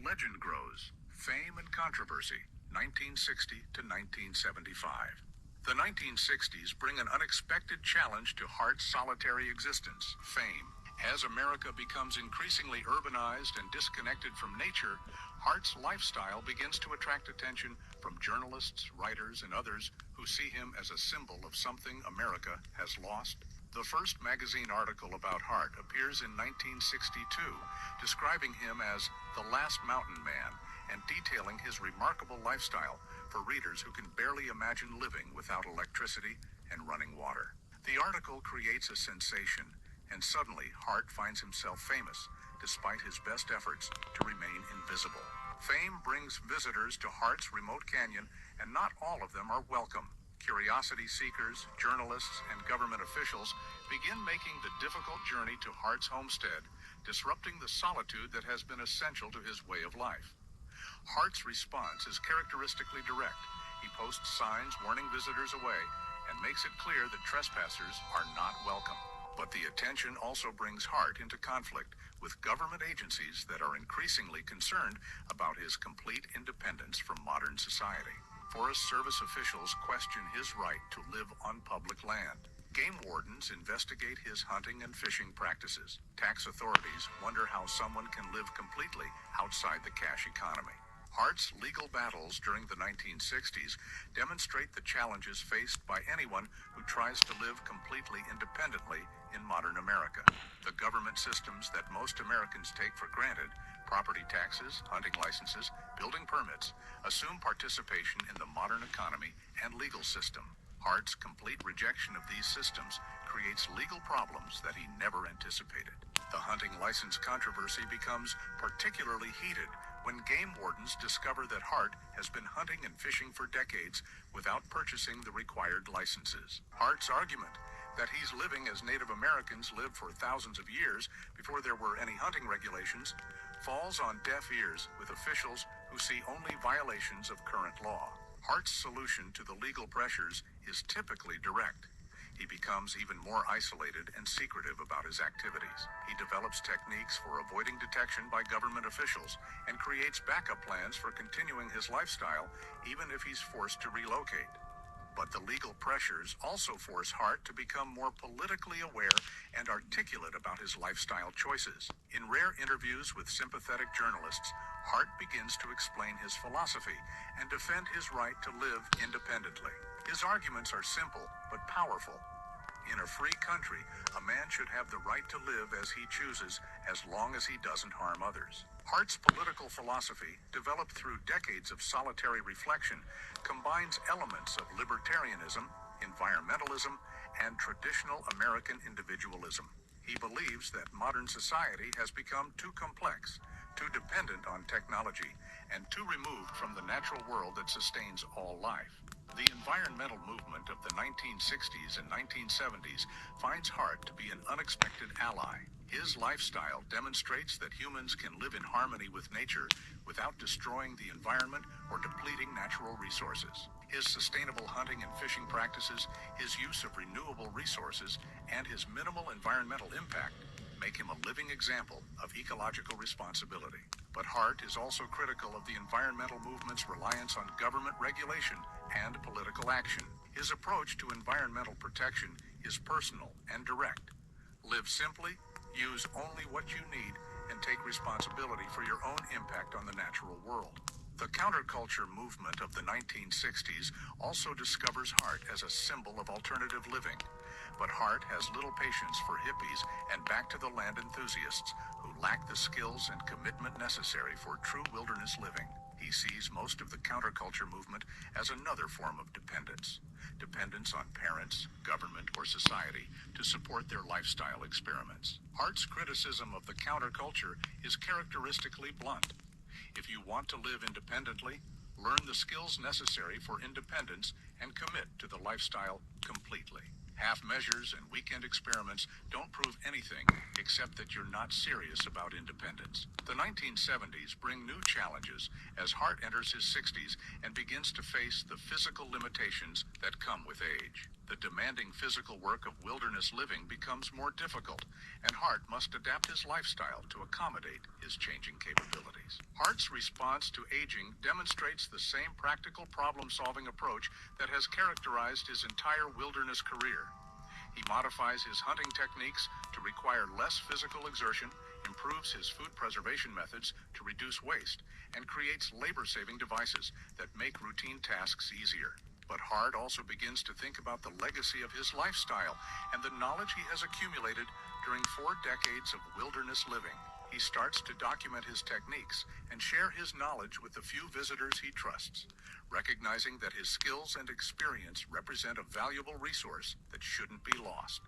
Legend grows. Fame and controversy, 1960 to 1975. The 1960s bring an unexpected challenge to Hart's solitary existence, fame. As America becomes increasingly urbanized and disconnected from nature, Hart's lifestyle begins to attract attention from journalists, writers, and others who see him as a symbol of something America has lost. The first magazine article about Hart appears in 1962, describing him as the last mountain man and detailing his remarkable lifestyle for readers who can barely imagine living without electricity and running water. The article creates a sensation, and suddenly Hart finds himself famous, despite his best efforts to remain invisible. Fame brings visitors to Hart's remote canyon, and not all of them are welcome. Curiosity seekers, journalists, and government officials begin making the difficult journey to Hart's homestead, disrupting the solitude that has been essential to his way of life. Hart's response is characteristically direct. He posts signs warning visitors away and makes it clear that trespassers are not welcome. But the attention also brings Hart into conflict with government agencies that are increasingly concerned about his complete independence from modern society. Forest Service officials question his right to live on public land. Game wardens investigate his hunting and fishing practices. Tax authorities wonder how someone can live completely outside the cash economy. Hart's legal battles during the 1960s demonstrate the challenges faced by anyone who tries to live completely independently in modern America. The government systems that most Americans take for granted, property taxes, hunting licenses, building permits, assume participation in the modern economy and legal system. Hart's complete rejection of these systems creates legal problems that he never anticipated. The hunting license controversy becomes particularly heated when game wardens discover that Hart has been hunting and fishing for decades without purchasing the required licenses. Hart's argument that he's living as Native Americans lived for thousands of years before there were any hunting regulations falls on deaf ears with officials who see only violations of current law. Hart's solution to the legal pressures is typically direct. He becomes even more isolated and secretive about his activities. He develops techniques for avoiding detection by government officials and creates backup plans for continuing his lifestyle even if he's forced to relocate. But the legal pressures also force Hart to become more politically aware and articulate about his lifestyle choices. In rare interviews with sympathetic journalists, Hart begins to explain his philosophy and defend his right to live independently. His arguments are simple but powerful. In a free country, a man should have the right to live as he chooses as long as he doesn't harm others. Hart's political philosophy, developed through decades of solitary reflection, combines elements of libertarianism, environmentalism, and traditional American individualism. He believes that modern society has become too complex, too dependent on technology, and too removed from the natural world that sustains all life. The environmental movement of the 1960s and 1970s finds Hart to be an unexpected ally. His lifestyle demonstrates that humans can live in harmony with nature without destroying the environment or depleting natural resources. His sustainable hunting and fishing practices, his use of renewable resources, and his minimal environmental impact make him a living example of ecological responsibility. But Hart is also critical of the environmental movement's reliance on government regulation and political action. His approach to environmental protection is personal and direct. Live simply, use only what you need, and take responsibility for your own impact on the natural world. The counterculture movement of the 1960s also discovers Hart as a symbol of alternative living. But Hart has little patience for hippies and back-to-the-land enthusiasts who lack the skills and commitment necessary for true wilderness living. He sees most of the counterculture movement as another form of dependence. Dependence on parents, government, or society to support their lifestyle experiments. Hart's criticism of the counterculture is characteristically blunt. If you want to live independently, learn the skills necessary for independence and commit to the lifestyle completely. Half measures and weekend experiments don't prove anything except that you're not serious about independence. The 1970s bring new challenges as Hart enters his 60s and begins to face the physical limitations that come with age. The demanding physical work of wilderness living becomes more difficult, and Hart must adapt his lifestyle to accommodate his changing capabilities. Hart's response to aging demonstrates the same practical problem-solving approach that has characterized his entire wilderness career. He modifies his hunting techniques to require less physical exertion, improves his food preservation methods to reduce waste, and creates labor-saving devices that make routine tasks easier. But Hart also begins to think about the legacy of his lifestyle and the knowledge he has accumulated during 4 decades of wilderness living. He starts to document his techniques and share his knowledge with the few visitors he trusts, recognizing that his skills and experience represent a valuable resource that shouldn't be lost.